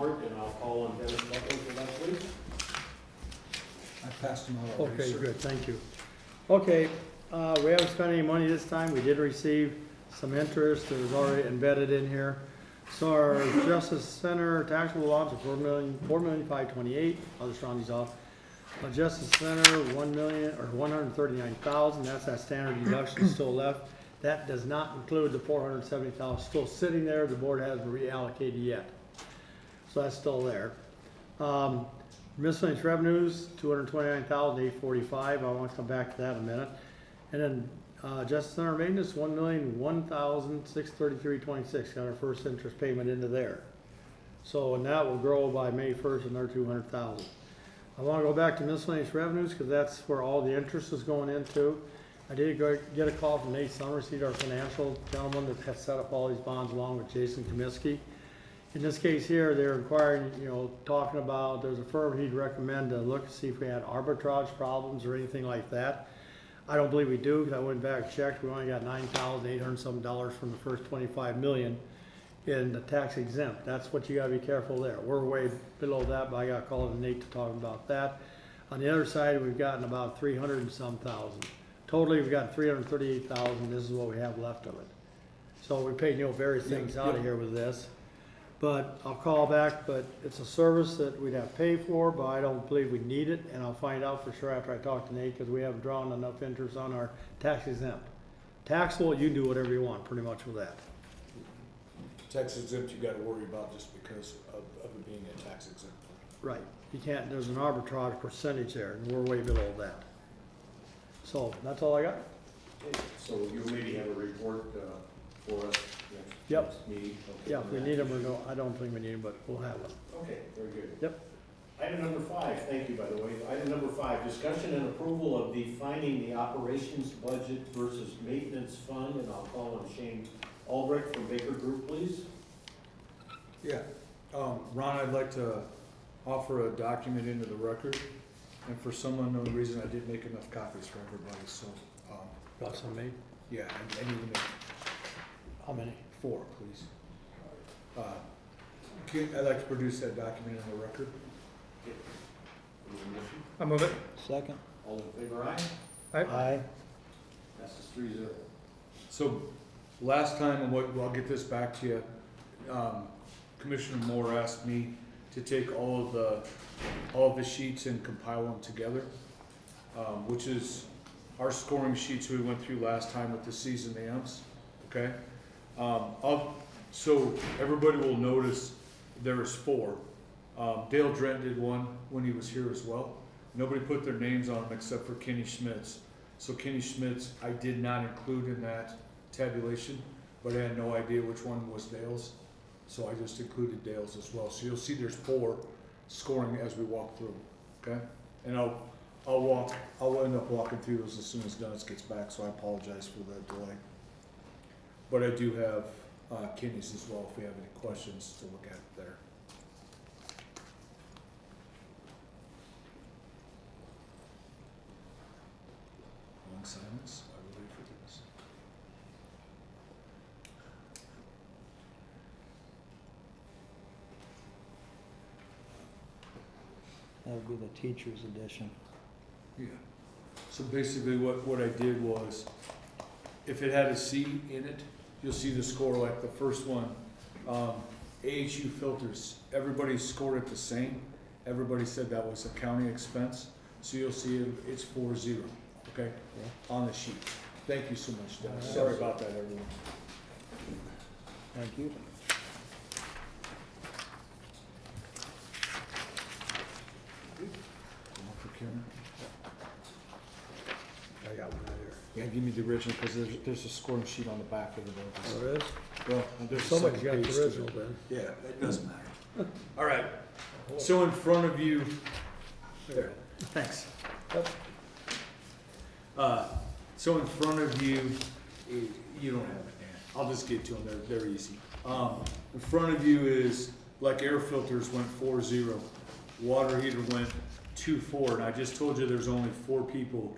report, and I'll call on Dennis Butler for that, please. I passed them out already, Okay, sir. good, thank you. Okay, we haven't spent any money this time. We did receive some interest that was already embedded in here. So our Justice Center taxable lots of $4,528,000. I'll just round these off. Justice Center, $1,139,000. That's that standard deduction still left. That does not include the $470,000 still sitting there. The board hasn't reallocated yet. So that's still there. Miscellaneous revenues, $229,845. I want to come back to that in a minute. And then Justice Center maintenance, $1,001,633.26. Got our first interest payment into there. So, and that will grow by May 1st, another $200,000. I want to go back to miscellaneous revenues because that's where all the interest is going into. I did get a call from Nate Summerseed, our financial gentleman that has set up all these bonds along with Jason Comiskey. In this case here, they're inquiring, talking about, there's a firm he'd recommend to look to see if we had arbitrage problems or anything like that. I don't believe we do, because I went back and checked. We only got $9,800 some from the first $25 million in the tax exempt. That's what you gotta be careful there. We're way below that, but I got called to Nate to talk about that. On the other side, we've gotten about 300 and some thousand. Totally, we've got 338,000. This is what we have left of it. So we paid, various things out of here with this. But I'll call back, but it's a service that we'd have to pay for, but I don't believe we need it, and I'll find out for sure after I talk to Nate, because we haven't drawn enough interest on our tax exempt. Taxable, you can do whatever you want, pretty much with that. Tax exempt, you gotta worry about just because of it being a tax exempt. Right, you can't, there's an arbitrage percentage there, and we're way below that. So, that's all I got. Okay, so you maybe have a report for us Yep. next meeting? Okay, Yeah, on if we that. need them or no, I don't think we need them, but we'll have them. Okay, very good. Yep. Item number 5, thank you, by the way. Item number 5, discussion and approval of defining the operations budget versus maintenance fund, and I'll call on Shane Albrecht from Baker Group, please. Yeah, Ron, I'd like to offer a document into the record, and for some unknown reason, I didn't make enough copies for everybody, so, Got some made? yeah, I need to make How many? 4, please. I'd like to produce that document in the record. Okay. Any motion? I move it. Second. All in favor, aye? Aye. Passes 3-0. So, last time, and I'll get this back to you, Commissioner Moore asked me to take all of the sheets and compile them together, which is our scoring sheets we went through last time with the C's and the M's, okay? So everybody will notice there is 4. Dale Drent did one when he was here as well. Nobody put their names on them except for Kenny Schmitz. So Kenny Schmitz, I did not include in that tabulation, but I had no idea which one was Dale's. So I just included Dale's as well. So you'll see there's 4 scoring as we walk through, okay? And I'll end up walking through those as soon as Dennis gets back, so I apologize for that delay. But I do have Kenny's as well, if we have any questions to look at there. Long silence, I will wait for this. That would be the teacher's edition. Yeah. So basically what I did was, if it had a C in it, you'll see the score like the first one. AHU filters, everybody scored it the same. Everybody said that was a county expense. So you'll see it's 4-0, okay, on the sheet. Thank you so much, Dennis. Sorry about that, everyone. Thank you. One for Karen. I got one right here. Yeah, give me the original, because there's a scoring sheet on the back of the notice. Oh, it is? Well, there's a Somebody's second got page the to original it. then. Yeah, it doesn't matter. All right, so in front of you, there, thanks. So in front of you, you don't have it, Dan. I'll just get to them, they're easy. In front of you is, like air filters went 4-0, water heater went 2-4, and I just told you there's only 4 people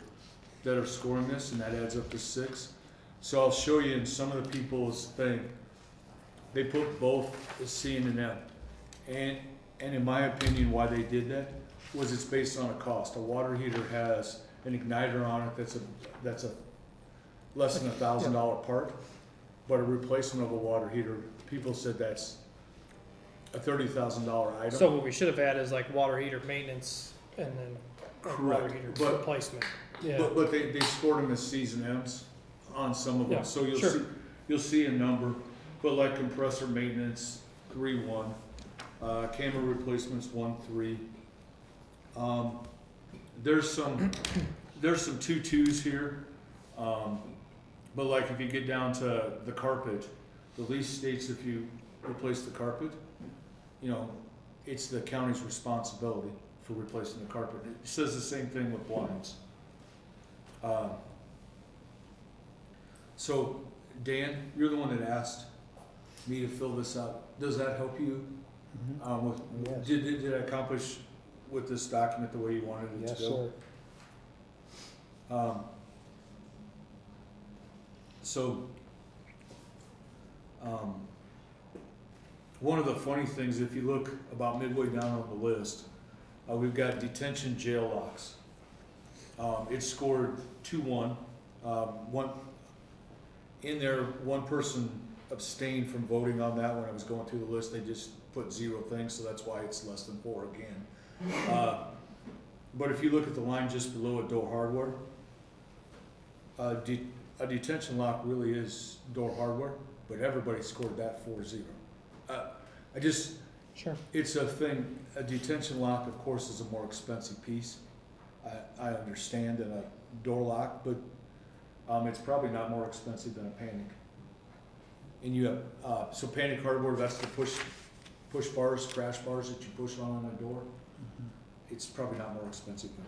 that are scoring this, and that adds up to 6. So I'll show you in some of the people's thing, they put both a C and an M. And And in my opinion, why they did that was it's based on a cost. A water heater has an igniter on it that's a less than $1,000 part. But a replacement of a water heater, people said that's a $30,000 item. So what we should have had is like water heater maintenance and then like water Correct, heater but- replacement. Yeah. But they scored them as season M's on some of them, Yeah, so sure. you'll see a number, but like compressor maintenance, 3-1, camera replacements, 1-3. There's some 2-2s here, but like if you get down to the carpet, the lease states if you replace the carpet, you know, it's the county's responsibility for replacing the carpet. It says the same thing with blinds. So, Dan, you're the one that asked me to fill this out. Does that help you? Yes. Did I accomplish with this document the way you wanted it Yes, to go? sir. One of the funny things, if you look about midway down on the list, we've got detention jail locks. It scored 2-1. In there, one person abstained from voting on that when I was going through the list. They just put 0 things, so that's why it's less than 4 again. But if you look at the line just below it, door hardware, a detention lock really is door hardware, but everybody scored that 4-0. Sure. It's a thing, a detention lock, of course, is a more expensive piece. I understand than a door lock, but it's probably not more expensive than a panic. And you have, so panic hardware, that's the push bars, crash bars that you push on a door. It's probably not more expensive than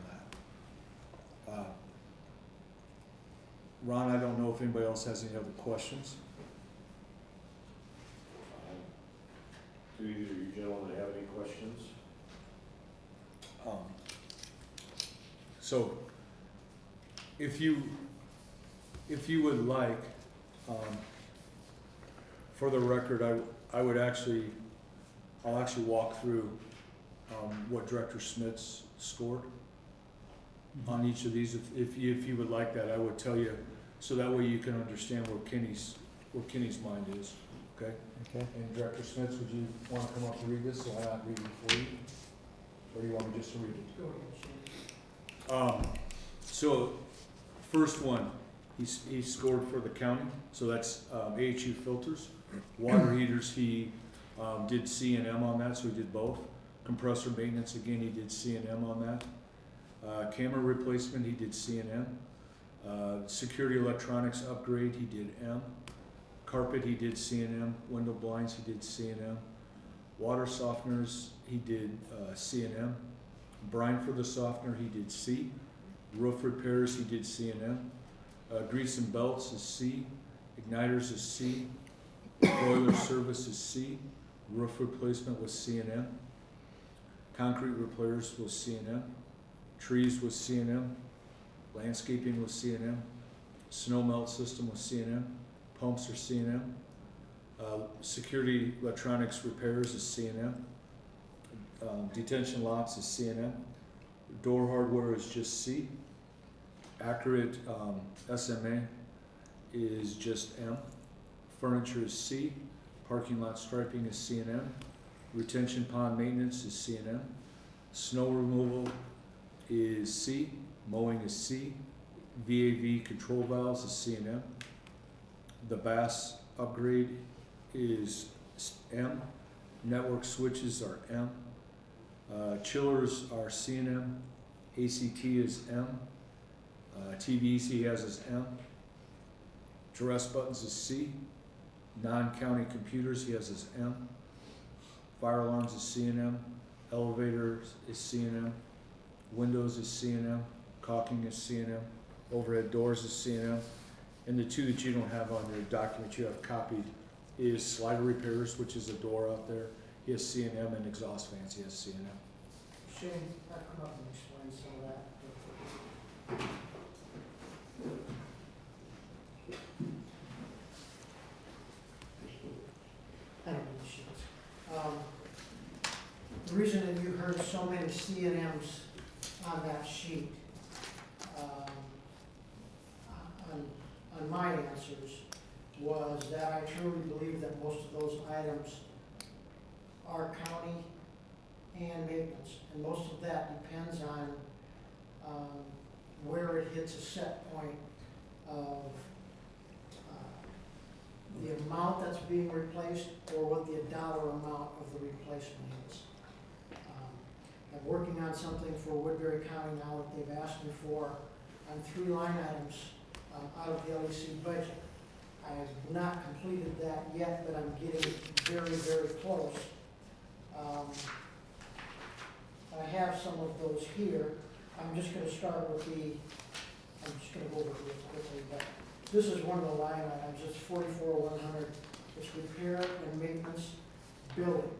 that. Ron, I don't know if anybody else has any other questions. Do either of you gentlemen have any questions? So, if you would like, for the record, I'll actually walk through what Director Smith's scored on each of these. If you would like that, I would tell you, so that way you can understand where Kenny's mind is, okay? Okay. And Director Smith, would you want to come up and read this, so I'm not reading it for you? Or do you want me just to read it? Go ahead. So, first one, he scored for the county, so that's AHU filters. Water heaters, he did C and M on that, so he did both. Compressor maintenance, again, he did C and M on that. Camera replacement, he did C and M. Security electronics upgrade, he did M. Carpet, he did C and M. Window blinds, he did C and M. Water softeners, he did C and M. Brine for the softener, he did C. Roof repairs, he did C and M. Grease and belts is C. Igniters is C. Boiler service is C. Roof replacement was C and M. Concrete repairs was C and M. Trees was C and M. Landscaping was C and M. Snow melt system was C and M. Pumps are C and M. Security electronics repairs is C and M. Detention locks is C and M. Door hardware is just C. Accurate SMA is just M. Furniture is C. Parking lot striping is C and M. Retention pond maintenance is C and M. Snow removal is C. Mowing is C. VAV control valves is C and M. The bass upgrade is M. Network switches are M. Chillers are C and M. ACT is M. TVs he has as M. Dress buttons is C. Non-county computers he has as M. Fire alarms is C and M. Elevators is C and M. Windows is C and M. Caulking is C and M. Overhead doors is C and M. And the two that you don't have on your document you have copied is slider repairs, which is a door out there. He has C and M, and exhaust fans he has C and M. Shane, I'll come up and explain some of that. I don't need sheets. the reason that you heard so many C and Ms on that sheet, on my answers, was that I truly believe that most of those items are county and maintenance, and most of that depends on, where it hits a set point of, the amount that's being replaced or what the dollar amount of the replacement is. I'm working on something for Woodbury County now that they've asked me for on 3 line items out of the LEC budget. I have not completed that yet, but I'm getting very, very close. I have some of those here. I'm just gonna start with I'm just gonna go over it real quickly, but this is one of the line items, it's 44,100. It's repair and maintenance building.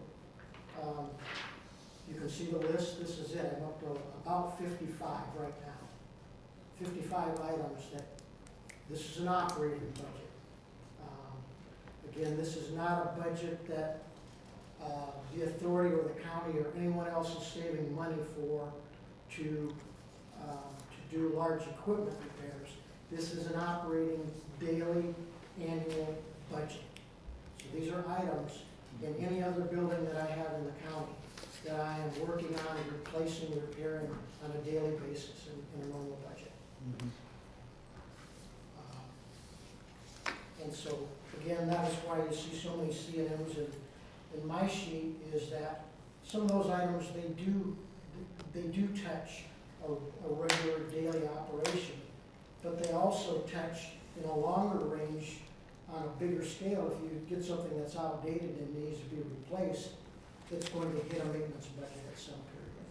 You can see the list, this is it, I'm up to about 55 right now. 55 items that, this is an operating budget. Again, this is not a budget that the authority or the county or anyone else is saving money for to do large equipment repairs. This is an operating daily annual budget. So these are items in any other building that I have in the county that I am working on replacing, repairing on a daily basis in a normal budget. And so, again, that is why you see so many C and Ms in my sheet, is that some of those items, they do touch a regular daily operation, but they also touch in a longer range on a bigger scale. If you get something that's outdated and needs to be replaced, it's going to hit a maintenance budget at some period.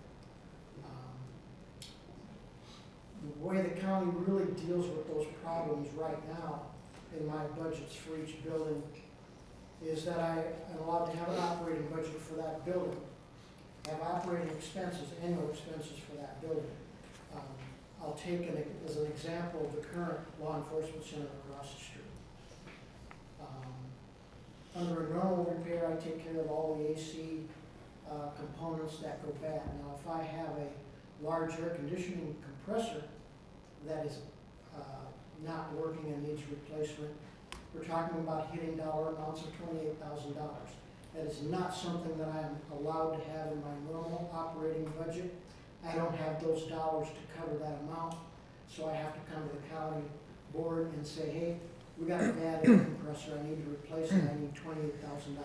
The way the county really deals with those problems right now in my budgets for each building is that I am allowed to have an operating budget for that building, have operating expenses, annual expenses for that building. I'll take as an example of the current law enforcement center across the street. Under a normal repair, I take care of all the AC components that go bad. Now, if I have a large air conditioning compressor that is not working and needs replacement, we're talking about hitting dollar amounts of $28,000. That is not something that I'm allowed to have in my normal operating budget. I don't have those dollars to cover that amount, so I have to come to the county board and say, hey, we got a bad air compressor, I need to replace it, I need $28,000.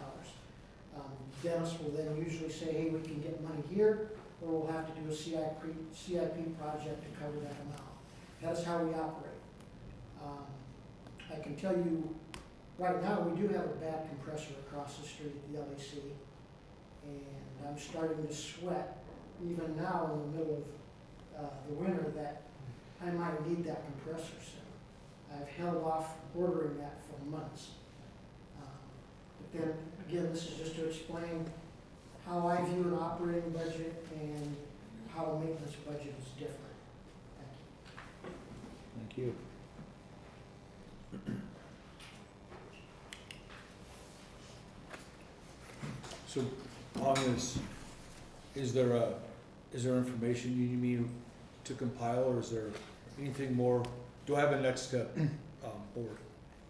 Dennis will then usually say, hey, we can get money here, or we'll have to do a CIP project to cover that amount. That's how we operate. I can tell you, right now, we do have a bad compressor across the street at the LEC, and I'm starting to sweat, even now in the middle of the winter, that I might need that compressor soon. I've held off ordering that for months. But then, again, this is just to explain how I view an operating budget and how a maintenance budget is different. Thank you. So on this, is there information you need me to compile, or is there anything more? Do I have a next step, board?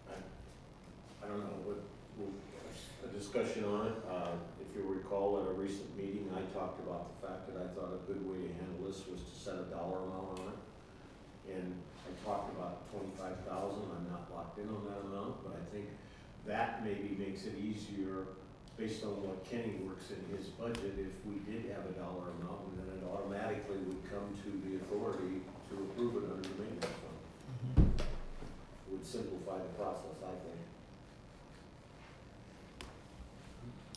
I don't know, but a discussion on it. If you recall, at a recent meeting, I talked about the fact that I thought a good way to handle this was to set a dollar amount on it. And I talked about 25,000, I'm not locked in on that amount, but I think that maybe makes it easier based on what Kenny works in his budget. If we did have a dollar amount, then it automatically would come to the authority to approve it under the maintenance fund. It would simplify the process, I think.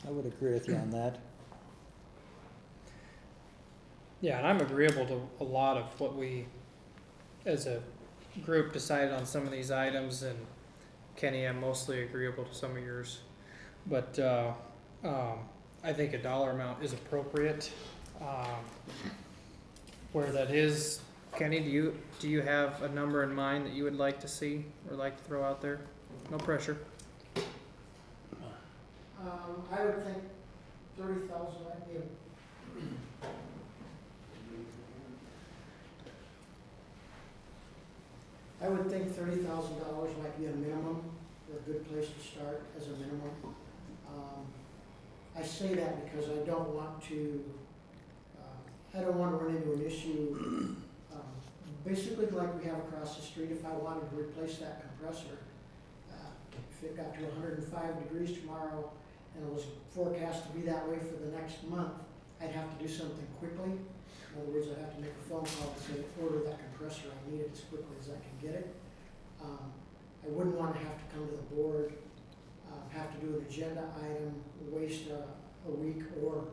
I would agree with you on that. yeah, and I'm agreeable to a lot of what we, as a group, decided on some of these items, and Kenny, I'm mostly agreeable to some of yours. But I think a dollar amount is appropriate. Where that is, Kenny, do you have a number in mind that you would like to see or like to throw out there? No pressure. I would think 30,000 might be I would think $30,000 might be a minimum, or a good place to start as a minimum. I say that because I don't want to run into an issue, basically like we have across the street. If I wanted to replace that compressor, if it got to 105 degrees tomorrow and it was forecast to be that way for the next month, I'd have to do something quickly. In other words, I'd have to make a phone call to say, order that compressor, I need it as quickly as I can get it. I wouldn't want to have to come to the board, have to do an agenda item, waste a week or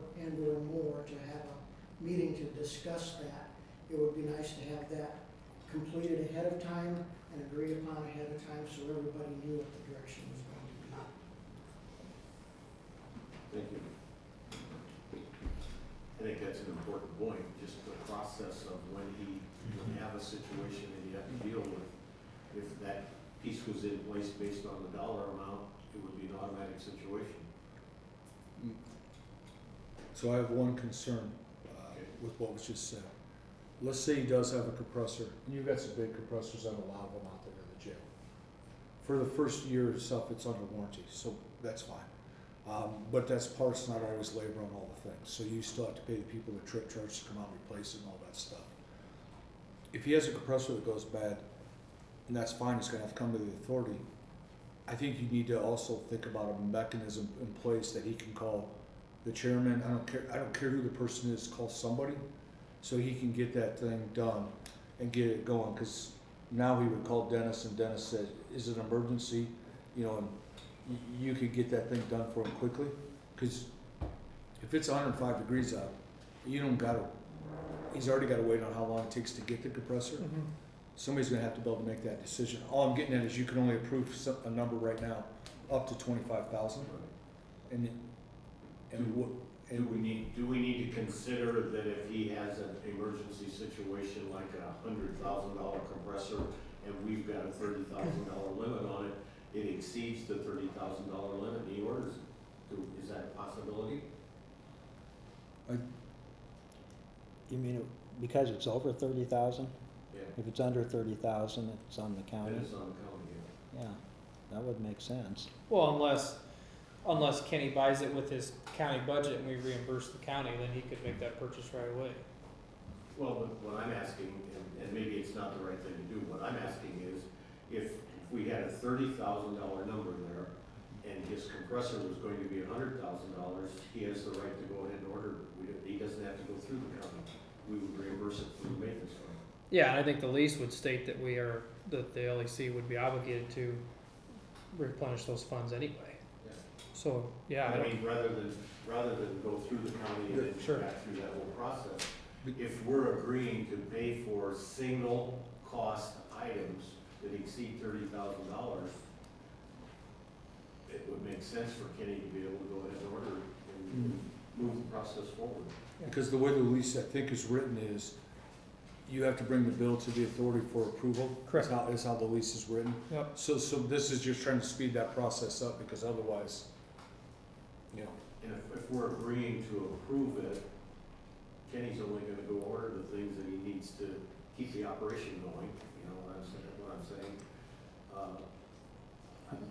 more to have a meeting to discuss that. It would be nice to have that completed ahead of time and agreed upon ahead of time so everybody knew what the direction was going to be. Thank you. I think that's an important point, just the process of when you have a situation that you have to deal with. If that piece was in place based on the dollar amount, it would be an automatic situation. So I have one concern with what was just said. Let's say he does have a compressor, and you've got some big compressors and a lot of them out there in the jail. For the first year or so, it's under warranty, so that's fine. But that's parts, not always labor on all the things. So you still have to pay the people the trip charge to come out and replace it and all that stuff. If he has a compressor that goes bad, and that's fine, he's gonna have to come to the authority. I think you need to also think about a mechanism in place that he can call the chairman. I don't care who the person is, call somebody so he can get that thing done and get it going. Because now he would call Dennis, and Dennis said, is it an emergency? You know, and you could get that thing done for him quickly. Because if it's 105 degrees out, you don't gotta, he's already gotta wait on how long it takes to get the compressor. Mm-hmm. Somebody's gonna have to be able to make that decision. All I'm getting at is you can only approve a number right now up to 25,000. Do we need to consider that if he has an emergency situation like a $100,000 compressor and we've got a $30,000 limit on it, it exceeds the $30,000 limit and he orders it? Is that a possibility? You mean because it's over 30,000? Yeah. If it's under 30,000, it's on the county? It is on the county, yeah. Yeah, that would make sense. Well, unless Kenny buys it with his county budget and we reimburse the county, then he could make that purchase right away. Well, but what I'm asking, and maybe it's not the right thing to do, what I'm asking is, if we had a $30,000 number there, and his compressor was going to be $100,000, he has the right to go ahead and order it. He doesn't have to go through the county. We would reimburse it through the maintenance fund. Yeah, and I think the lease would state that that the LEC would be obligated to replenish those funds anyway. Yeah. So, yeah, I mean, rather than go through the county and then Sure. back through that whole process, if we're agreeing to pay for single cost items that exceed $30,000, it would make sense for Kenny to be able to go ahead and order it and move the process forward. Because the way the lease, I think, is written is, you have to bring the bill to the authority for approval. Correct. Is how the lease is written. Yep. So this is just trying to speed that process up, because otherwise, you know. And if we're agreeing to approve it, Kenny's only gonna go order the things that he needs to keep the operation going, you know what I'm saying?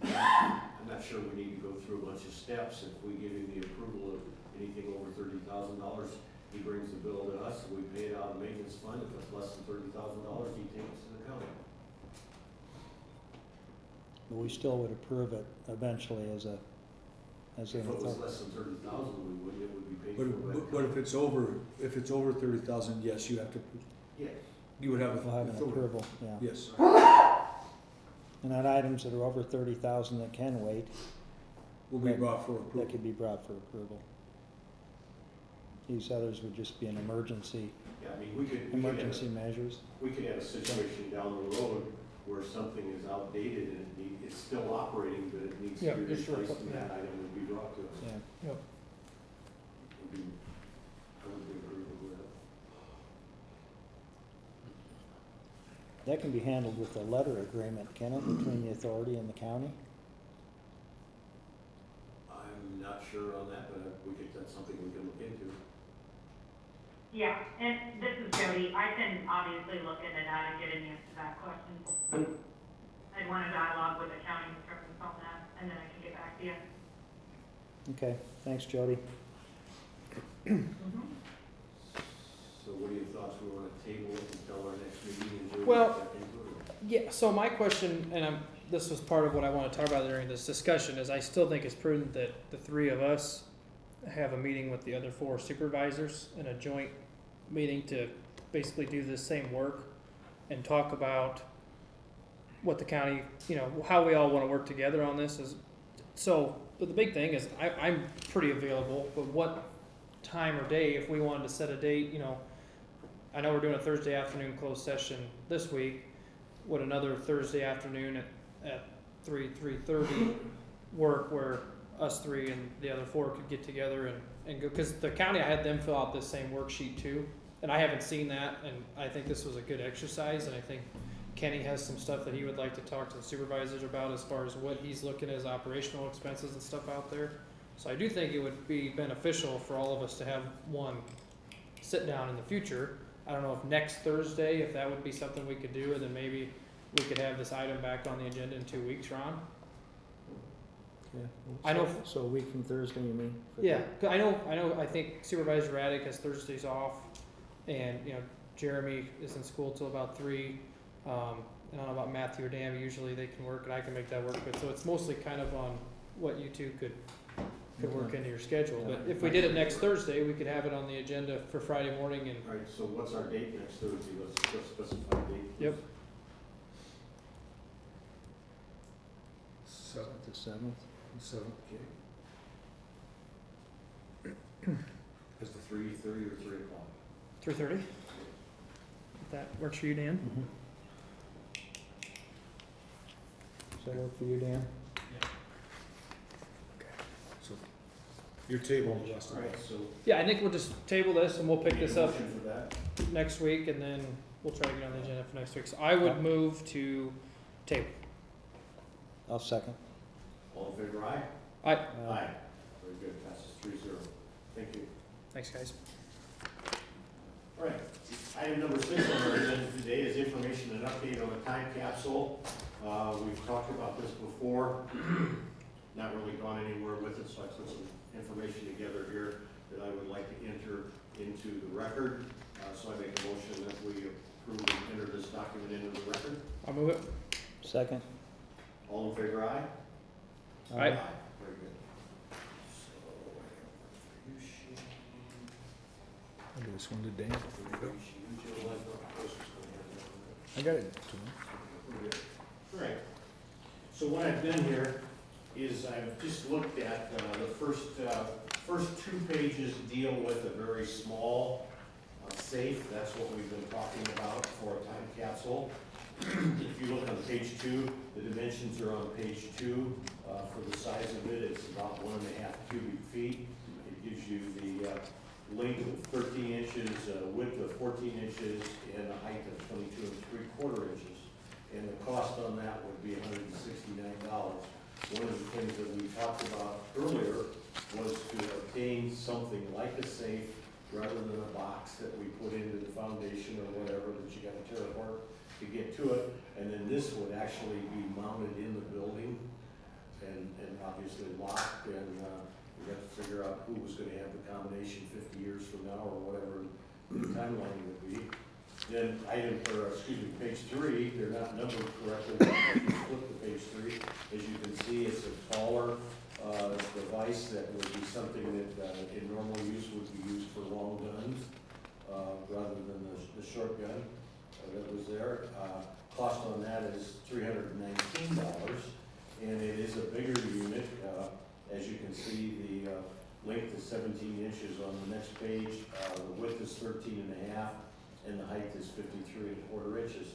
I'm not sure we need to go through a bunch of steps. If we give him the approval of anything over $30,000, he brings the bill to us, we pay it out of maintenance fund. If it's less than $30,000, he takes it to the county. But we still would approve it eventually as an If it was authority. less than 30,000, it would be paid for by the But county. if it's over 30,000, yes, you have to, Yes. you would have We'll have an authority. approval, yeah. Yes. And on items that are over 30,000 that can wait, Will be brought for that approval. could be brought for approval. These others would just be an emergency Yeah, I mean, we could have measures. a situation down the road where something is outdated and it's still operating, but it needs to Yeah, be just replaced, replace and it. that item would be brought to us. Yeah. Yep. I would be agreeable with that. That can be handled with a letter agreement, can it, between the authority and the county? I'm not sure on that, but that's something we can look into. Yeah, and this is Jody. I can obviously look into that and get an answer to that question. I'd want to dialogue with accounting departments on that, and then I can get back to you. Okay, thanks, Jody. So what are your thoughts? We wanna table it until our next meeting and do it? Well, yeah, so my question, and this was part of what I want to talk about during this discussion, is I still think it's prudent that the three of us have a meeting with the other four supervisors in a joint meeting to basically do this same work and talk about what the county, how we all want to work together on this is. So, but the big thing is I'm pretty available, but what time or day, if we wanted to set a date, I know we're doing a Thursday afternoon closed session this week. Would another Thursday afternoon at 3:30 work where us three and the other four could get together and go? Because the county, I had them fill out this same worksheet too, and I haven't seen that, and I think this was a good exercise, and I think Kenny has some stuff that he would like to talk to the supervisors about as far as what he's looking as operational expenses and stuff out there. So I do think it would be beneficial for all of us to have one sit down in the future. I don't know if next Thursday, if that would be something we could do, and then maybe we could have this item back on the agenda in 2 weeks, Ron? Yeah. I know- So a week from Thursday, you mean? for Yeah, that? 'cause I think Supervisor Raddick has Thursdays off, and, Jeremy is in school till about 3. I don't know about Matthew or Dan, usually they can work, and I can make that work, but so it's mostly kind of on what you two could work into your schedule. But if we did it next Thursday, we could have it on the agenda for Friday morning, and Alright, so what's our date next Thursday? Let's specify a date. Yep. The 7th? Okay. Is the 3:30 or 3 o'clock? 3:30. If that works for you, Dan? Mm-hmm. Does that work for you, Dan? So, your table, Justin. Alright, so. Yeah, I think we'll just table this and we'll pick this up Motion for that? next week, and then we'll try to get on the agenda for next week. So I would move to table. I'll second. All in favor, aye? Aye. Aye. Very good, passes 3-0. Thank you. Thanks, guys. All right, item number 6 on our agenda today is information and update on the time capsule. We've talked about this before, not really gone anywhere with it, so I put some information together here that I would like to enter into the record. So I make a motion that we approve and enter this document into the record. I'll move it. Second? All in favor, aye? Aye. Very good. So, for you, Shane. I'll do this one to Dan. I I got it. All right, so what I've done here is I've just looked at, the first 2 pages deal with a very small safe. That's what we've been talking about for a time capsule. If you look on page 2, the dimensions are on page 2. For the size of it, it's about 1.5 cubic feet. It gives you the length of 13 inches, width of 14 inches, and a height of 22 3/4 inches. And the cost on that would be $169. One of the things that we talked about earlier was to obtain something like a safe rather than a box that we put into the foundation or whatever that you gotta tear apart to get to it. And then this would actually be mounted in the building and obviously locked, and we have to figure out who was gonna have the combination 50 years from now or whatever the timeline would be. Then page 3, they're not numbered correctly, but if you flip to page 3, as you can see, it's a taller device that would be something that in normal use would be used for long guns, rather than the short gun that was there. Cost on that is $319, and it is a bigger unit. As you can see, the length is 17 inches on the next page, the width is 13.5, and the height is 53 1/4 inches.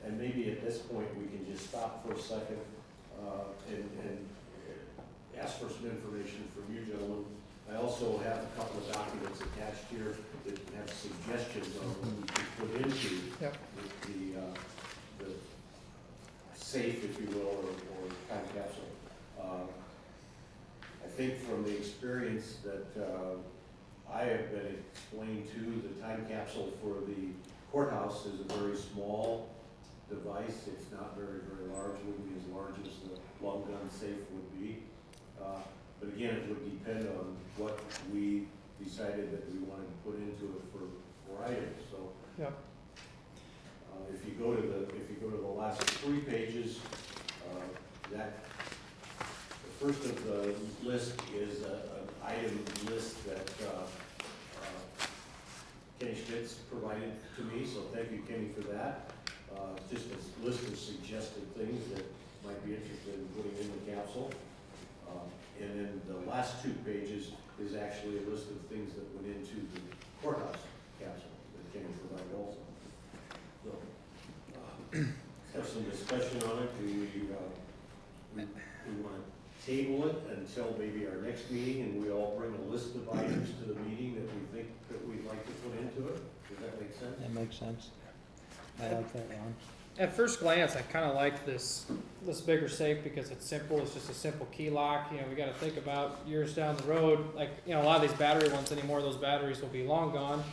And maybe at this point, we can just stop for a second and ask for some information from you gentlemen. I also have a couple of documents attached here that have suggestions on what we can put into Yep. the safe, if you will, or time capsule. I think from the experience that I have been explained to, the time time capsule for the courthouse is a very small device. It's not very, very large, wouldn't be as large as the long gun safe would be. But again, it would depend on what we decided that we wanted to put into it for items, so. Yep. If you go to the last 3 pages, the first of the list is an item list that Kenny Schmitz provided to me, so thank you, Kenny, for that. Just a list of suggested things that might be interested in putting in the capsule. And then the last 2 pages is actually a list of things that went into the courthouse capsule that Kenny provided also. So, have some discussion on it. Do we want to table it until maybe our next meeting, and we all bring a list of items to the meeting that we think that we'd like to put into it? Does that make sense? That makes sense. I like that, Ron. At first glance, I kind of like this bigger safe because it's simple. It's just a simple key lock. You know, we got to think about years down the road. Like, you know, a lot of these battery ones anymore, those batteries will be long gone.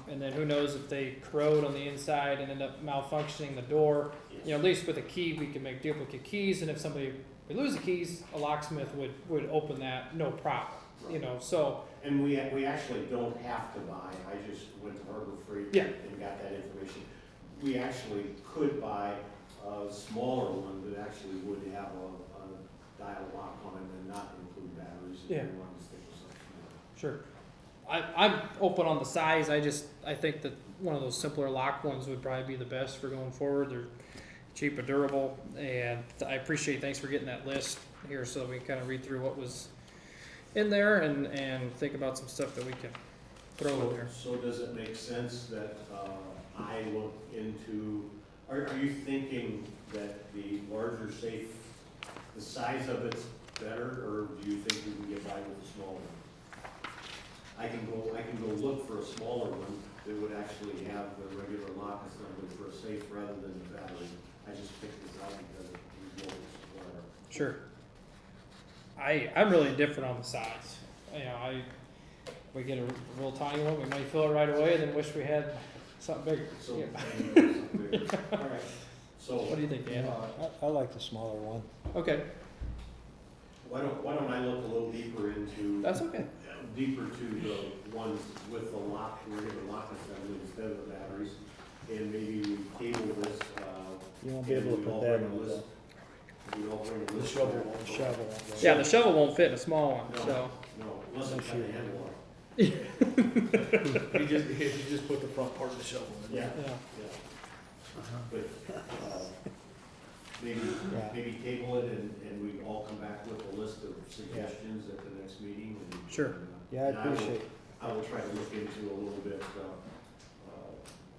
And then who knows if they corrode on the inside and end up malfunctioning the door. Yes. You know, at least with a key, we can make duplicate keys. And if we lose the keys, a locksmith would open that no problem. You know, so. And we actually don't have to buy. I just went to Harbor Freight Yeah. and got that information. We actually could buy a smaller one that actually would have a dial lock on it and not include batteries if Yeah. we wanted to stick with something. Sure. I'm open on the size. I think that one of those simpler lock ones would probably be the best for going forward. They're cheap and durable, and I appreciate, thanks for getting that list here so we can kind of read through what was in there and think about some stuff that we can throw in there. So does it make sense that I look into, are you thinking that the larger safe, the size of it's better, or do you think we can get by with a smaller one? I can go look for a smaller one that would actually have the regular lock assembly for a safe rather than the battery. I just picked this out because it was local supplier. Sure. I'm really indifferent on the size. You know, we get a real tiny one, we might fill it right away, and then wish we had something bigger. So, Yeah. something bigger. All right. So, What do you think, Dan? I like the smaller one. Okay, why don't I look a little deeper into, that's okay. deeper to the ones with the lock, regular lock assembly instead of the batteries, and maybe we table this, You won't be able to and we put all that bring a in list. We all bring a The list. shovel. the shovel. Yeah, the shovel won't fit in a small one, No. so. No, unless it's got a handle on it. He just put the front part of the shovel in. Yeah, Yeah. yeah. But, maybe, Yeah. maybe table it and we all come back with a list of suggestions at the next meeting and. Sure. Yeah, I and will- appreciate, I will try to look into a little bit,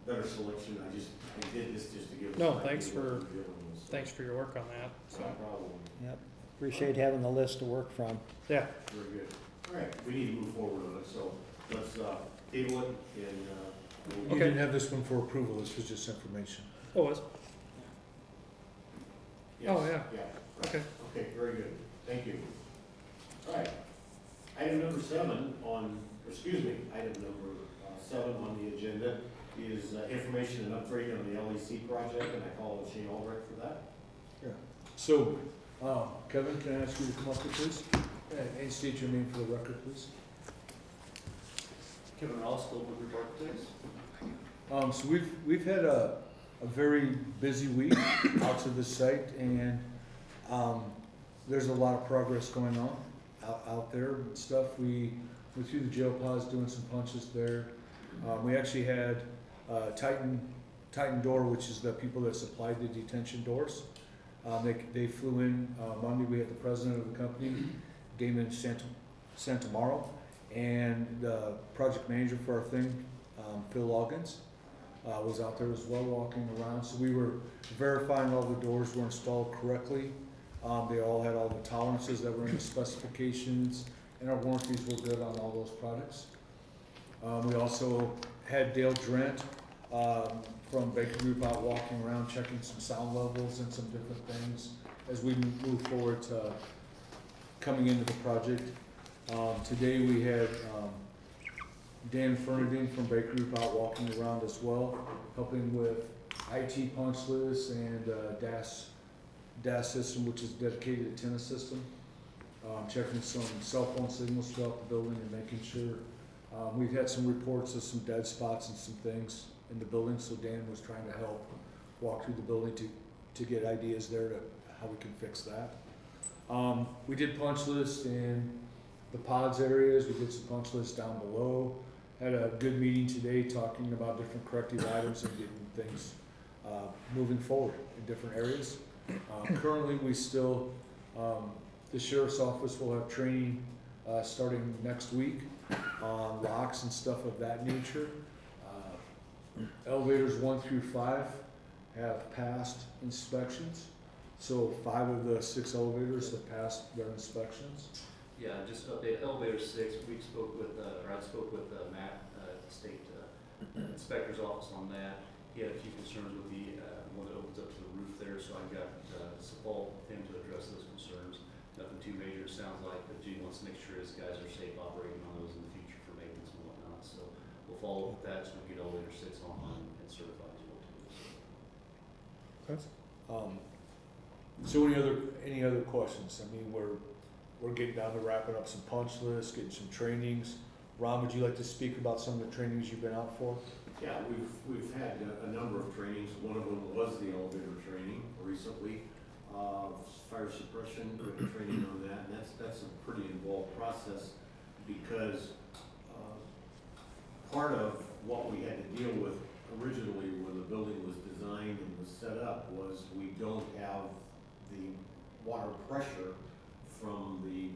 better selection. I did this just to give us. No, an idea thanks what for- we're dealing with, so. Thanks for your work on that, No so. problem. yep, appreciate having the list to work from. Yeah, Very good. All right, we need to move forward on it, so let's, table it and, You we'll- didn't have this one for approval, this was just information. it was. yes, Oh, yeah. Yeah. Okay. Okay, very good. Thank you. All right. Item number 7 on, item number 7 on the agenda is information and upgrade on the LEC project, and I call Shane Albrecht for that. So, Kevin, can I ask you to come up here, please? And state your name for the record, please. Kevin Ross, Global Group Architects. So we've had a very busy week out to the site, and there's a lot of progress going on out there and stuff. We went through the jail plaza doing some punches there. We actually had Titan Door, which is the people that supplied the detention doors. They flew in Monday. We had the president of the company, Damon Santamaro, and the project manager for our thing, Phil Loggins, was out there as well, walking around. So we were verifying all the doors were installed correctly. They all had all the tolerances that were in the specifications, and our warranties were good on all those products. We also had Dale Drent from Baker Group out walking around, checking some sound levels and some different things as we move forward to coming into the project. Today we had Dan Fernandine from Baker Group out walking around as well, helping with IT punch lists and DAS system, which is dedicated antenna system. Checking some cell phone signals throughout the building and making sure. We've had some reports of some dead spots and some things in the building, so Dan was trying to help walk through the building to get ideas there to how we can fix that. We did punch lists in the pods areas, we did some punch lists down below. Had a good meeting today talking about different corrective items and getting things moving forward in different areas. Currently, we still, the sheriff's office will have training starting next week on locks and stuff of that nature. Elevators 1 through 5 have passed inspections. So 5 of the 6 elevators have passed their inspections. Yeah, just update, elevator 6, we spoke with, or I spoke with Matt, at the state inspector's office on that. He had a few concerns with the one that opens up to the roof there, so I got Paul with him to address those concerns. Nothing too major, it sounds like, but Gene wants to make sure his guys are safe operating on those in the future for maintenance and whatnot. So we'll follow up with that, so we get elevator 6 online and certified as well too. So any other questions? I mean, we're getting down to wrapping up some punch lists, getting some trainings. Ron, would you like to speak about some of the trainings you've been out for? Yeah, we've had a number of trainings. One of them was the elevator training recently. Fire suppression, we had training on that, and that's a pretty involved process because part of what we had to deal with originally when the building was designed and was set up was we don't have the water pressure from the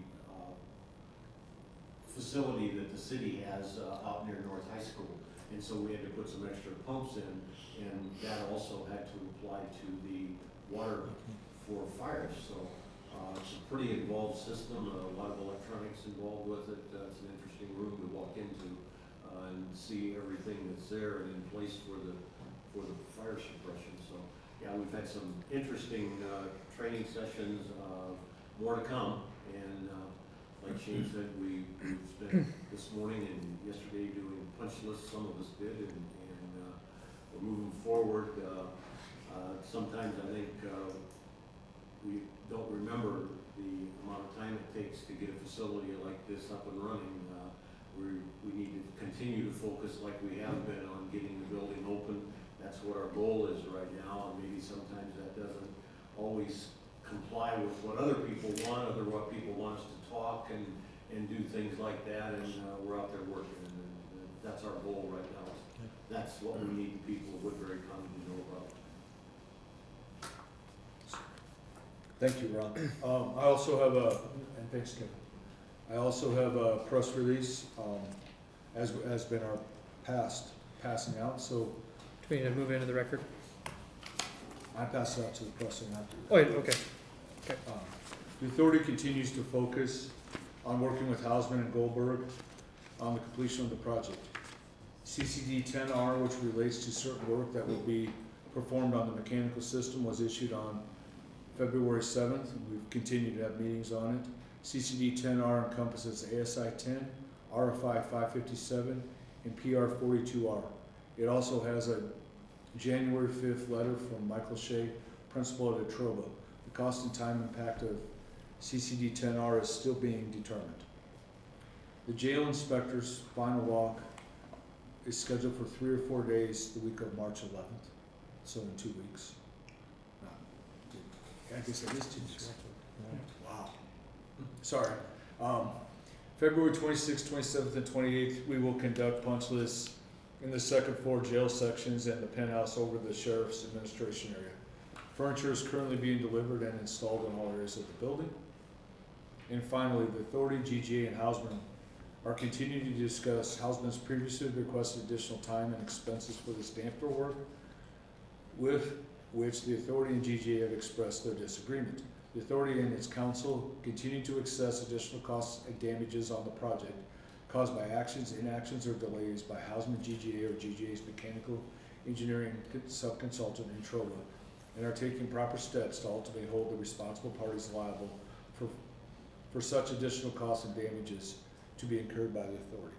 facility that the city has out near North High School. And so we had to put some extra pumps in, and that also had to apply to the water for fires. So it's a pretty involved system, a lot of electronics involved with it. It's an interesting room to walk into and see everything that's there and in place for the fire suppression. So yeah, we've had some interesting training sessions, more to come. And like Shane said, we've spent this morning and yesterday doing punch lists. Some of us did, and we're moving forward. Sometimes I think we don't remember the amount of time it takes to get a facility like this up and running. We need to continue to focus like we have been on getting the building open. That's what our goal is right now, and maybe sometimes that doesn't always comply with what other people want, or what people want us to talk and do things like that, and we're out there working, and that's our goal right now. That's what we need the people of Woodbury County to know about. Thank you, Ron. I also have and thanks, Kevin. I also have a press release, as has been our passing out, so Do we need to move into the record? I pass it out to the press and after. Oh, yeah, okay. The authority continues to focus on working with Hausman and Goldberg on the completion of the project. CCD 10R, which relates to certain work that will be performed on the mechanical system, was issued on February 7th. We've continued to have meetings on it. CCD 10R encompasses ASI 10, RFI 557, and PR 42R. It also has a January 5th letter from Michael Shea, principal at Atroba. The cost and time impact of CCD 10R is still being determined. The jail inspector's final walk is scheduled for 3 or 4 days the week of March 11th, so in 2 weeks. I guess it is 2 weeks. Wow. Sorry. February 26th, 27th, and 28th, we will conduct punch lists in the second floor jail sections and the penthouse over the sheriff's administration area. Furniture is currently being delivered and installed in all areas of the building. And finally, the authority, GGA, and Hausman are continuing to discuss Hausman's previously requested additional time and expenses for this damper work, with which the authority and GGA have expressed their disagreement. The authority and its counsel continue to assess additional costs and damages on the project caused by actions, inactions, or delays by Hausman, GGA, or GGA's mechanical engineering sub-consultant in Trova, and are taking proper steps to ultimately hold the responsible parties liable for such additional costs and damages to be incurred by the authority.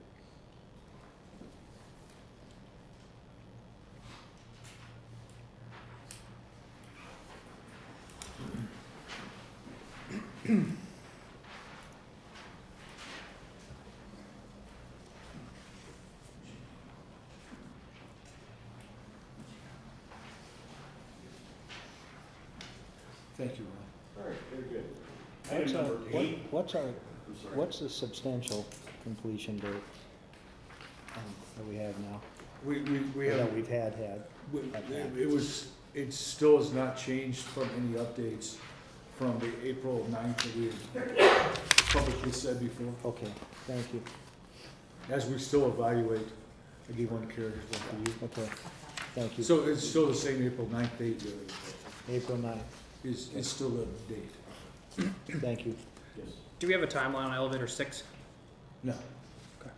Thank you, Ron. All right, very good. What's Item our, number 8. what's our, I'm sorry. what's the substantial completion date that we have now? We Or have, that we've had? it still has not changed from any updates from the April 9th that we had publicly said before. Okay, thank you. As we still evaluate, I gave one to Carrie, one for you. Okay, thank you. So it's still the same April 9th date, really, April 9th, is still the date. thank you. Yes. Do we have a timeline on elevator 6? No. Okay.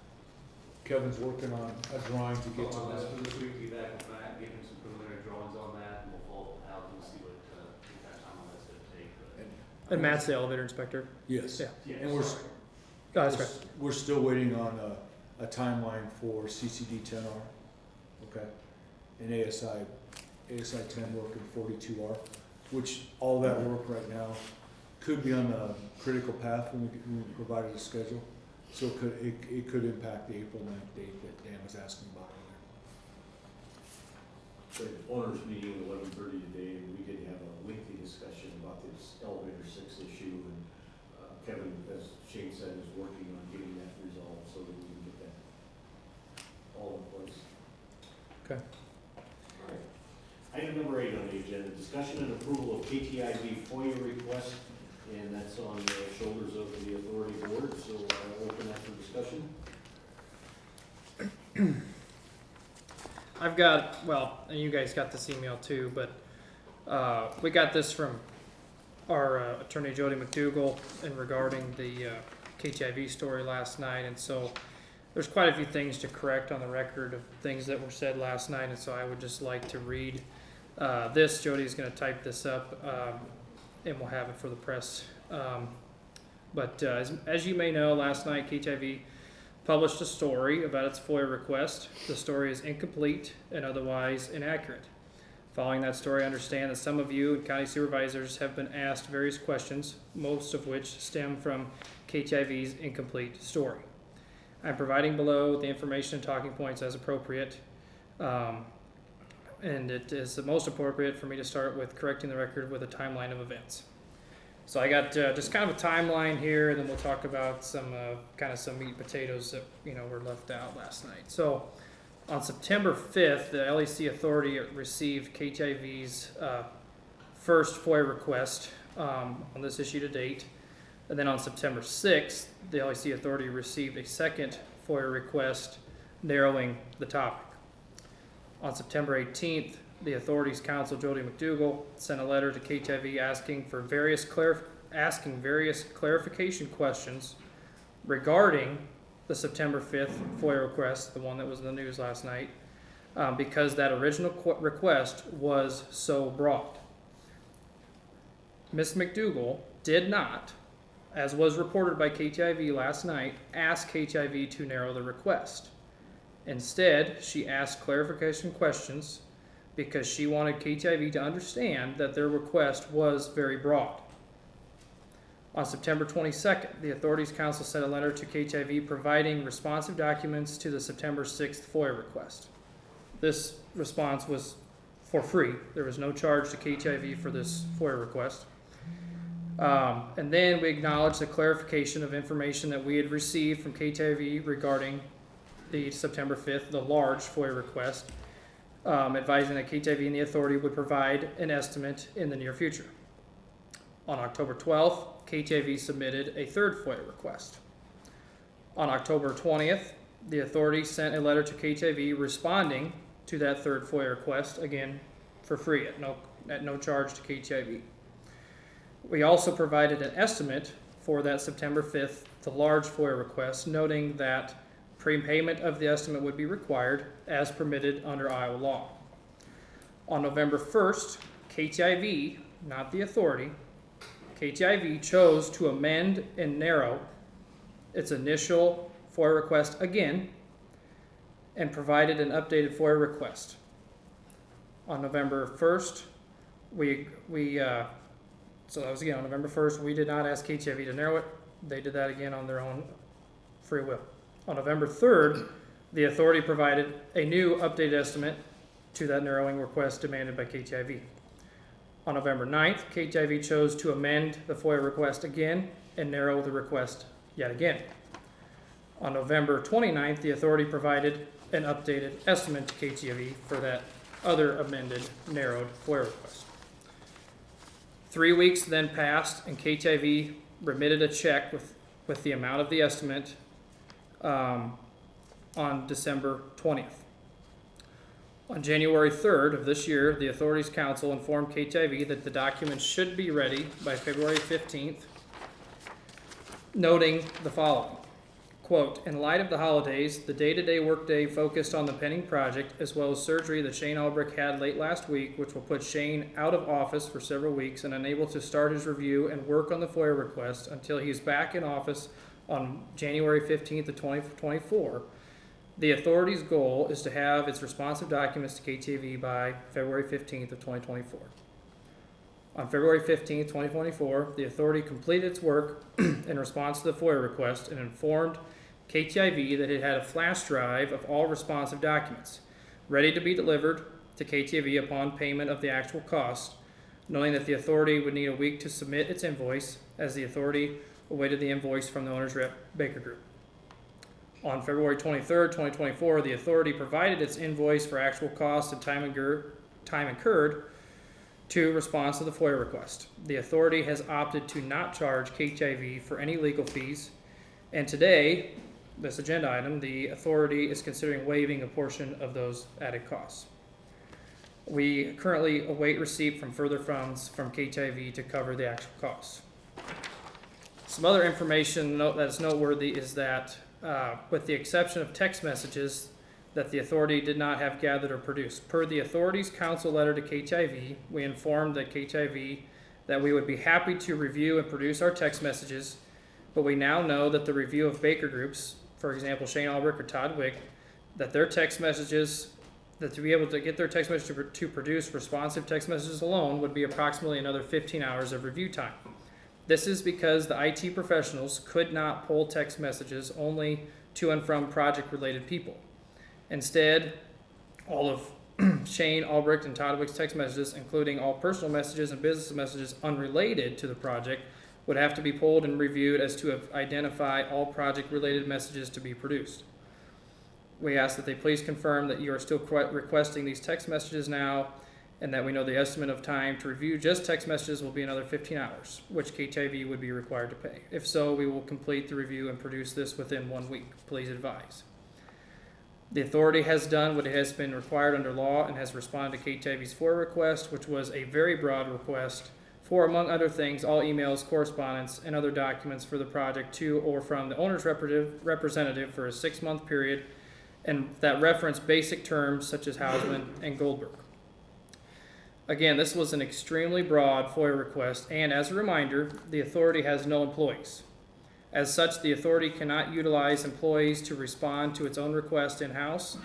Kevin's working on a drawing to get to Well, that. this week, be back with Matt, give him some preliminary drawings on that, and we'll follow up with Hal and see what, kind of time that's gonna take, but. And Matt's the elevator inspector. Yes. Yeah. And we're, sorry. Oh, that's right. we're still waiting on a timeline for CCD 10R, okay? And ASI 10 work and 42R, which all that work right now could be on the critical path when we provided a schedule. So it could impact the April 9th date that Dan was asking about earlier. So the owners meeting at 11:30 today, and we did have a lengthy discussion about this elevator 6 issue, and Kevin, as Shane said, is working on getting that resolved so that we can get that all in place. Okay. All right. Item number 8 on the agenda, discussion and approval of KTIV FOIA request, and that's on the shoulders of the authority board, so I'll open that for discussion. I've got, well, and you guys got this email too, but we got this from our attorney Jody McDougall in regarding the KTIV story last night, and so there's quite a few things to correct on the record of things that were said last night, and so I would just like to read this. Jody's going to type this up, and we'll have it for the press. But as you may know, last night KTIV published a story about its FOIA request. The story is incomplete and otherwise inaccurate. Following that story, I understand that some of you and county supervisors have been asked various questions, most of which stem from KTIV's incomplete story. I'm providing below the information and talking points as appropriate, and it is the most appropriate for me to start with correcting the record with a timeline of events. So I got just kind of a timeline here, and then we'll talk about some kind of some meat and potatoes that were left out last night. So on September 5th, the LEC authority received KTIV's first FOIA request on this issue to date. And then on September 6th, the LEC authority received a second FOIA request narrowing the topic. On September 18th, the authority's counsel, Jody McDougall, sent a letter to KTIV asking various clarification questions regarding the September 5th FOIA request, the one that was in the news last night, because that original request was so broad. Ms. McDougall did not, as was reported by KTIV last night, ask KTIV to narrow the request. Instead, she asked clarification questions because she wanted KTIV to understand that their request was very broad. On September 22nd, the authorities council sent a letter to KTIV providing responsive documents to the September 6th FOIA request. This response was for free. There was no charge to KTIV for this FOIA request. And then we acknowledged the clarification of information that we had received from KTIV regarding the September 5th, the large FOIA request, advising that KTIV and the authority would provide an estimate in the near future. On October 12th, KTIV submitted a third FOIA request. On October 20th, the authority sent a letter to KTIV responding to that third FOIA request, again for free at no charge to KTIV. We also provided an estimate for that September 5th, the large FOIA request, noting that prepayment of the estimate would be required as permitted under Iowa law. On November 1st, KTIV, not the authority, KTIV chose to amend and narrow its initial FOIA request again and provided an updated FOIA request. On November 1st, so that was again on November 1st, we did not ask KTIV to narrow it. They did that again on their own free will. On November 3rd, the authority provided a new updated estimate to that narrowing request demanded by KTIV. On November 9th, KTIV chose to amend the FOIA request again and narrow the request yet again. On November 29th, the authority provided an updated estimate to KTIV for that other amended, narrowed FOIA request. 3 weeks then passed, and KTIV remitted a check with the amount of the estimate on December 20th. On January 3rd of this year, the authorities council informed KTIV that the documents should be ready by February 15th, noting the following. Quote, in light of the holidays, the day-to-day workday focused on the pending project, as well as surgery that Shane Albrecht had late last week, which will put Shane out of office for several weeks and unable to start his review and work on the FOIA request until he is back in office on January 15th of 2024. The authority's goal is to have its responsive documents to KTV by February 15th of 2024. On February 15th, 2024, the authority completed its work in response to the FOIA request and informed KTIV that it had a flash drive of all responsive documents ready to be delivered to KTIV upon payment of the actual cost, knowing that the authority would need a week to submit its invoice as the authority awaited the invoice from the owner's rep, Baker Group. On February 23rd, 2024, the authority provided its invoice for actual cost and time incurred to response to the FOIA request. The authority has opted to not charge KTIV for any legal fees, and today, this agenda item, the authority is considering waiving a portion of those added costs. We currently await receipt from further funds from KTIV to cover the actual costs. Some other information that's noteworthy is that with the exception of text messages that the authority did not have gathered or produced. Per the authority's council letter to KTIV, we informed the KTIV that we would be happy to review and produce our text messages, but we now know that the review of Baker Groups, for example, Shane Albrecht or Todd Wick, that their text messages, that to be able to get their text message to produce responsive text messages alone would be approximately another 15 hours of review time. This is because the IT professionals could not pull text messages only to and from project-related people. Instead, all of Shane Albrecht and Todd Wick's text messages, including all personal messages and business messages unrelated to the project, would have to be pulled and reviewed as to identify all project-related messages to be produced. We ask that they please confirm that you are still requesting these text messages now, and that we know the estimate of time to review just text messages will be another 15 hours, which KTIV would be required to pay. If so, we will complete the review and produce this within 1 week. Please advise. The authority has done what it has been required under law and has responded to KTIV's FOIA request, which was a very broad request for, among other things, all emails, correspondence, and other documents for the project to or from the owner's representative for a 6-month period, and that reference basic terms such as Hausman and Goldberg. Again, this was an extremely broad FOIA request, and as a reminder, the authority has no employees. As such, the authority cannot utilize employees to respond to its own request in-house,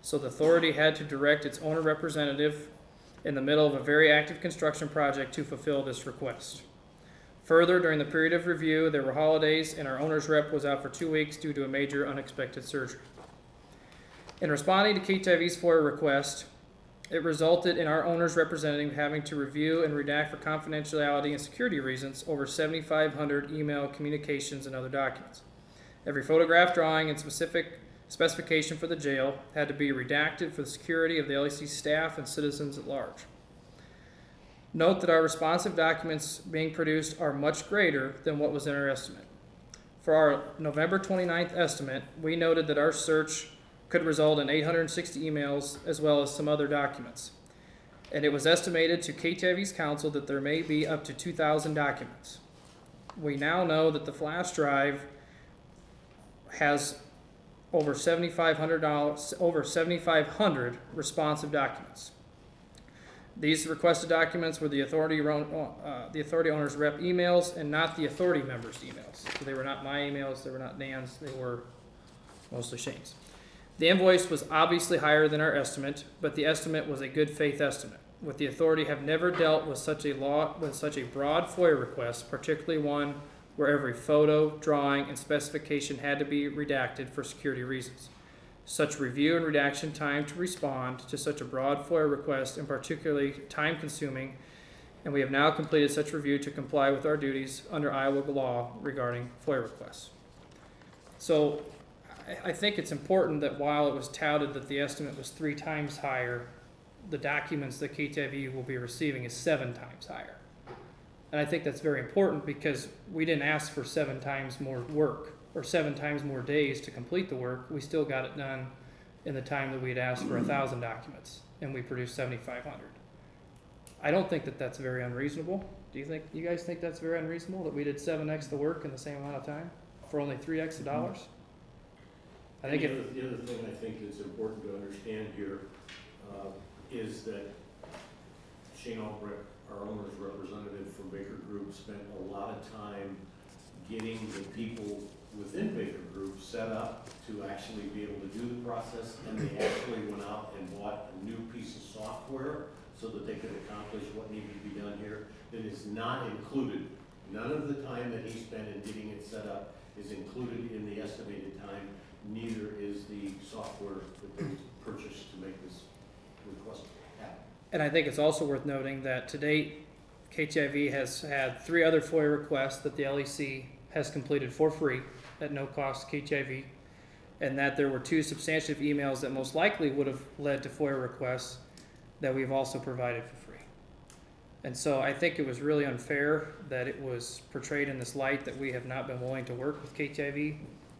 so the authority had to direct its owner representative in the middle of a very active construction project to fulfill this request. Further, during the period of review, there were holidays, and our owner's rep was out for 2 weeks due to a major unexpected surgery. In responding to KTIV's FOIA request, it resulted in our owner's representative having to review and redact for confidentiality and security reasons over 7,500 email communications and other documents. Every photograph, drawing, and specification for the jail had to be redacted for the security of the LEC staff and citizens at large. Note that our responsive documents being produced are much greater than what was in our estimate. For our November 29th estimate, we noted that our search could result in 860 emails as well as some other documents. And it was estimated to KTIV's council that there may be up to 2,000 documents. We now know that the flash drive has over 7,500 responsive documents. These requested documents were the authority owner's rep emails and not the authority members' emails. So they were not my emails, they were not Dan's, they were mostly Shane's. The invoice was obviously higher than our estimate, but the estimate was a good faith estimate. With the authority have never dealt with such a broad FOIA request, particularly one where every photo, drawing, and specification had to be redacted for security reasons. Such review and redaction time to respond to such a broad FOIA request, and particularly time-consuming, and we have now completed such review to comply with our duties under Iowa law regarding FOIA requests. So I think it's important that while it was touted that the estimate was 3 times higher, the documents that KTIV will be receiving is 7 times higher. And I think that's very important because we didn't ask for 7 times more work or 7 times more days to complete the work. We still got it done in the time that we'd asked for 1,000 documents, and we produced 7,500. I don't think that that's very unreasonable. Do you guys think that's very unreasonable that we did 7x the work in the same amount of time for only 3x the dollars? I think the other thing I think that's important to understand here is that Shane Albrecht, our owner's representative from Baker Group, spent a lot of time getting the people within Baker Group set up to actually be able to do the process, and they actually went out and bought a new piece of software so that they could accomplish what needed to be done here. That is not included. None of the time that he spent in getting it set up is included in the estimated time. Neither is the software that they purchased to make this request happen. And I think it's also worth noting that to date, KTIV has had 3 other FOIA requests that the LEC has completed for free at no cost to KTIV, and that there were 2 substantive emails that most likely would have led to FOIA requests that we've also provided for free. And so I think it was really unfair that it was portrayed in this light that we have not been willing to work with KTIV,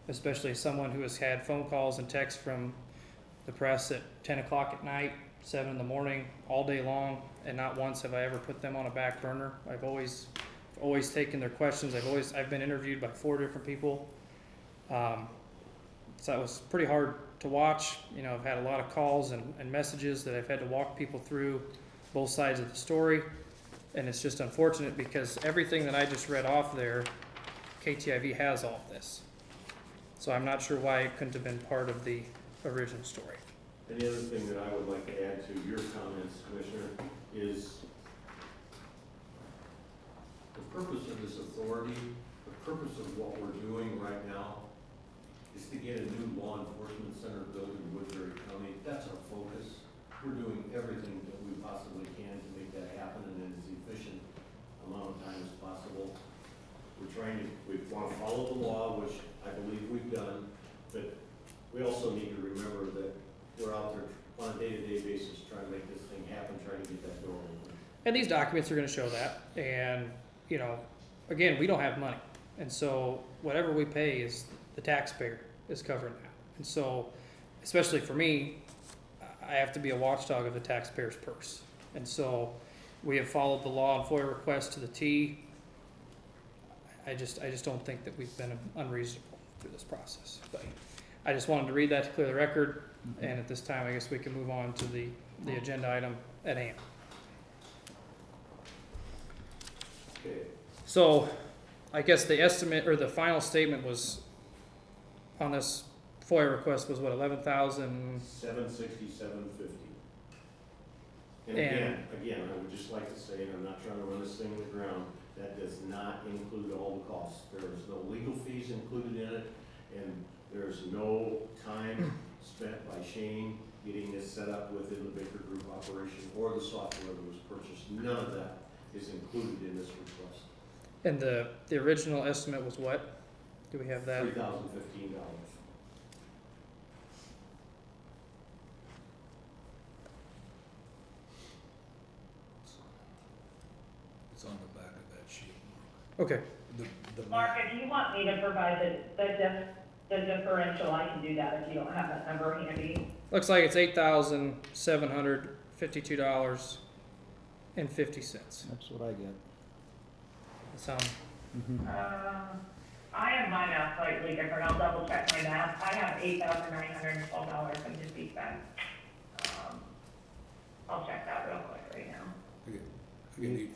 especially as someone who has had phone calls and texts from the press at 10 o'clock at night, 7 in the morning, all day long, and not once have I ever put them on a back burner. I've always taken their questions. I've been interviewed by 4 different people. So it was pretty hard to watch. You know, I've had a lot of calls and messages that I've had to walk people through both sides of the story. And it's just unfortunate because everything that I just read off there, KTIV has all of this. So I'm not sure why it couldn't have been part of the original story. And the other thing that I would like to add to your comments, Commissioner, is the purpose of this authority, the purpose of what we're doing right now is to get a new law enforcement center built in Woodbury County. That's our focus. We're doing everything that we possibly can to make that happen in as efficient amount of time as possible. We want to follow the law, which I believe we've done, but we also need to remember that we're out there on a day-to-day basis trying to make this thing happen, trying to get that door open. And these documents are going to show that. And, you know, again, we don't have money. And so whatever we pay is the taxpayer is covering that. And so, especially for me, I have to be a watchdog of the taxpayer's purse. And so we have followed the law on FOIA requests to the T. I just don't think that we've been unreasonable through this process. But I just wanted to read that to clear the record. And at this time, I guess we can move on to the agenda item at hand. Okay. So I guess the estimate or the final statement was on this FOIA request was what, 11,000? $767.50. And And- again, I would just like to say, and I'm not trying to run this thing to the ground, that does not include all the costs. There is no legal fees included in it, and there's no time spent by Shane getting this set up within the Baker Group operation or the software that was purchased. None of that is included in this request. And the original estimate was what? Do we have that? $3,015. It's on the back of that sheet. Okay. The Mark, if you want me to provide the differential, I can do that if you don't have that number handy. Looks like it's $8,752.50. That's what I get. Sound I have my math slightly different, I'll double check my math. I have $8,912.50. I'll check that real quick right now. I get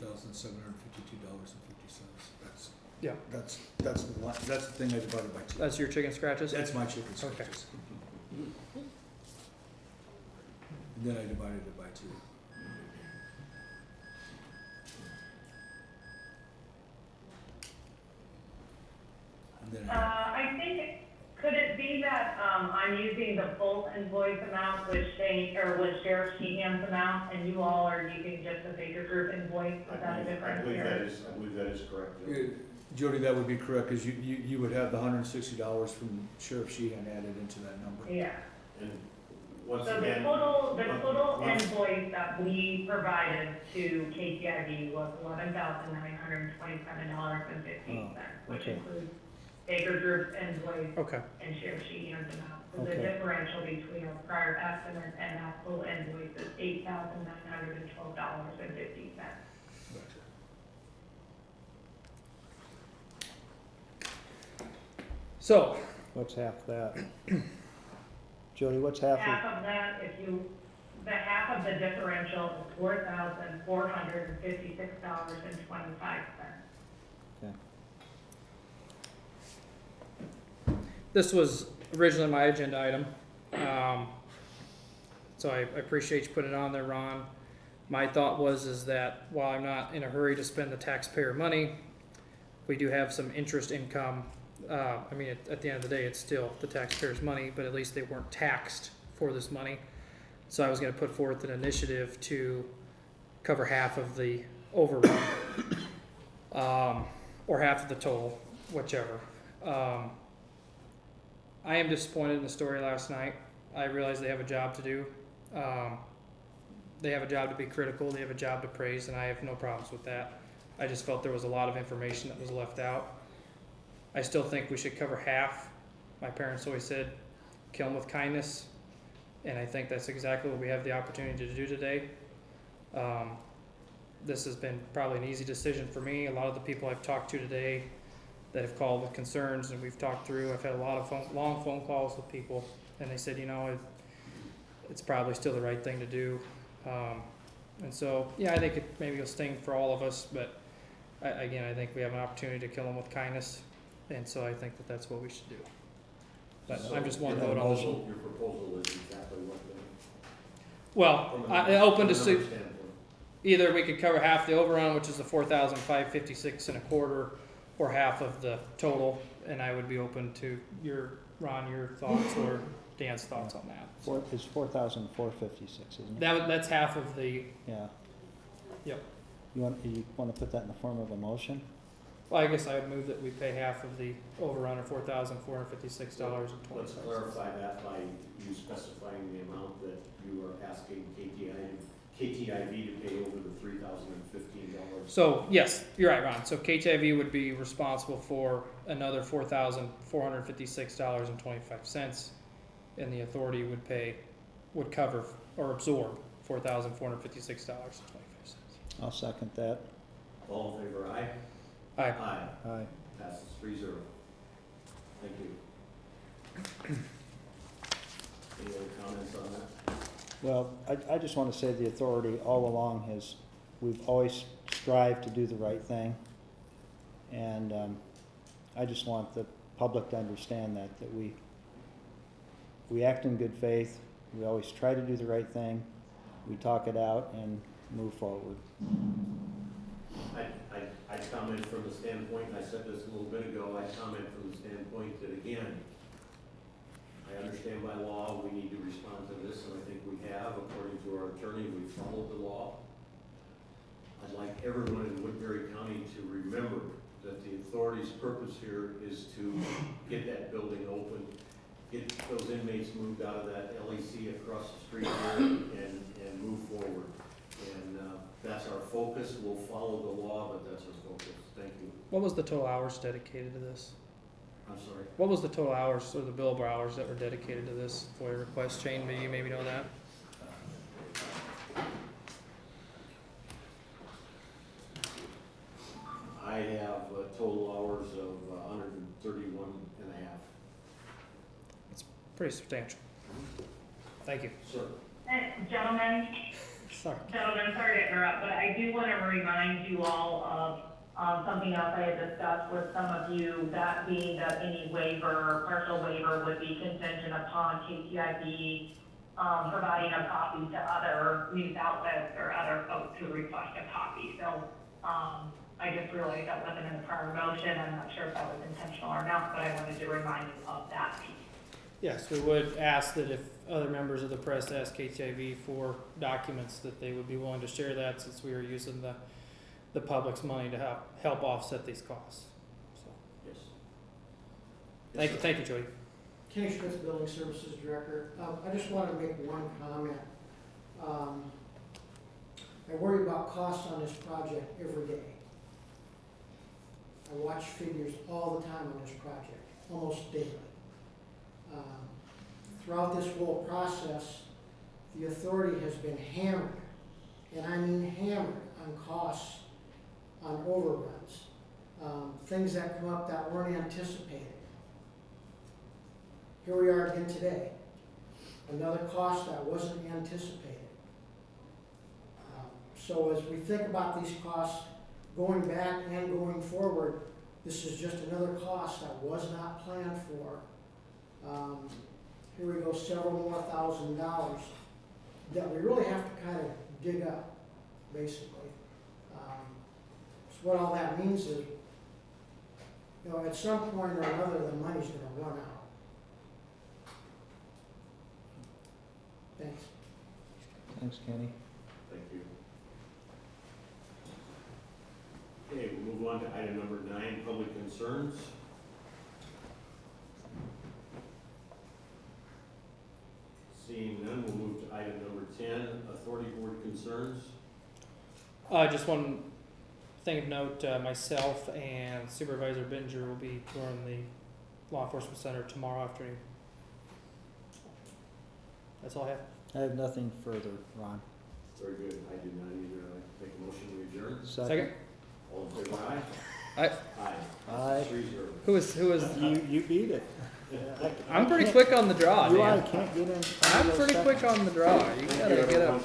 $8,752.50. Yeah. That's the thing I divided by 2. That's your chicken scratches? That's my chicken Okay. scratches. And then I divided it by 2. And then I think, could it it be that, I'm using the full invoice amount with Sheriff Sheehan's amount, and you all are using just the Baker Group invoice, is that a difference I here? believe that is correct, Joe. Jody, that would be correct, cause you would have the $160 from Sheriff Sheehan added into that number. Yeah, And once so the again. total once- invoice that we provided to KTIV was $11,927.15, which okay. includes Baker Group's invoice Okay, and Sheriff Sheehan's amount. So the Okay. differential between our prior estimate and actual invoice is $8,912.50. so, What's half that? Jody, what's half of, Half of that, the half of the differential is $4,456.25. this was originally my agenda item. So I appreciate you putting it on there, Ron. My thought is that while I'm not in a hurry to spend the taxpayer money, we do have some interest income. I mean, at the end of the day, it's still the taxpayers' money, but at least they weren't taxed for this money. So I was gonna put forth an initiative to cover half of the overrun, or half of the total, whichever. I am disappointed in the story last night. I realize they have a job to do. They have a job to be critical, they have a job to praise, and I have no problems with that. I just felt there was a lot of information that was left out. I still think we should cover half. My parents always said, kill them with kindness, and I think that's exactly what we have the opportunity to do today. This has been probably an easy decision for me. A lot of the people I've talked to today that have called with concerns and we've talked through, I've had a lot of long phone calls with people, and they said, it's probably still the right thing to do. And so, yeah, I think maybe it'll sting for all of us, but I think we have an opportunity to kill them with kindness, and so I think that's what we should do. But So I'm just one your vote on this. proposal- Your proposal is exactly what the. Well, from a I number- open from to a see, number standpoint. either we could cover half the overrun, which is the 4,556 and a quarter, or half of the total, and I would be open to Ron, your thoughts or Dan's thoughts on that. it's 4,456, isn't it? That's half of the, Yeah. Yep. You wanna put that in the form of a motion? well, I guess I would move that we pay half of the overrun, or $4,456.25. Let's clarify that by you specifying the amount that you are asking KTIV to pay over the $3,015. So, yes, you're right, Ron. So KTIV would be responsible for another $4,456.25, and the authority would cover or absorb $4,456.25. I'll second that. All in favor, aye? Aye. Aye. Aye. Passes 3-0. Thank you. Any other comments on that? Well, I just want to say the authority all along we've always strived to do the right thing. And I just want the public to understand that we act in good faith. We always try to do the right thing. We talk it out and move forward. I comment from the standpoint, and I said this a little bit ago, I comment from the standpoint that, again, I understand by law, we need to respond to this, and I think we have, according to our attorney, we followed the law. I'd like everyone in Woodbury County to remember that the authority's purpose here is to get that building open, get those inmates moved out of that LEC across the street here, and move forward. And that's our focus. We'll follow the law, but that's our focus. Thank you. What was the total hours dedicated to this? I'm sorry. What was the total hours, or the billable hours that were dedicated to this FOIA request? Shane, you maybe know that? I have total hours of 131 and a half. Pretty substantial. Thank you. Sir. Gentlemen, Sorry. sorry to interrupt, but I do want to remind you all of something else I had discussed with some of you, that being that any waiver, partial waiver would be contingent upon KTIB providing a copy to other news outlets or other folks who request a copy. So I just realized that wasn't in the prior motion. I'm not sure if that was intentional or not, but I wanted to remind you of that piece. yes, we would ask that if other members of the press ask KTIV for documents, that they would be willing to share that, since we are using the public's money to help offset these costs. So, Yes. thank you, Joey. Kenny Schmitz, Building Services Director. I just wanted to make one comment. I worry about costs on this project every day. I watch figures all the time on this project, almost daily. Throughout this whole process, the authority has been hammered, and I mean hammered, on costs, on overruns, things that come up that weren't anticipated. Here we are again today, another cost that wasn't anticipated. So as we think about these costs going back and going forward, this is just another cost that was not planned for. Here we go, several more $1,000s that we really have to kind of dig up, basically. So what all that means is, you know, at some point or another, the money's gonna run out. Thanks. Thanks, Kenny. Thank you. Okay, we'll move on to item number 9, public concerns. Seeing none, we'll move to item number 10, authority board concerns. Just one thing of note, myself and Supervisor Binger will be touring the Law Enforcement Center tomorrow afternoon. That's all I have. I have nothing further, Ron. Very good. I do not either. I'd make a motion to adjourn. Second? All in favor, aye? Aye. Aye. Aye. 3-0. Who is, You beat it. I'm pretty quick on the draw, You are, Dan. can't get in. I'm pretty quick on the draw. You gotta get up.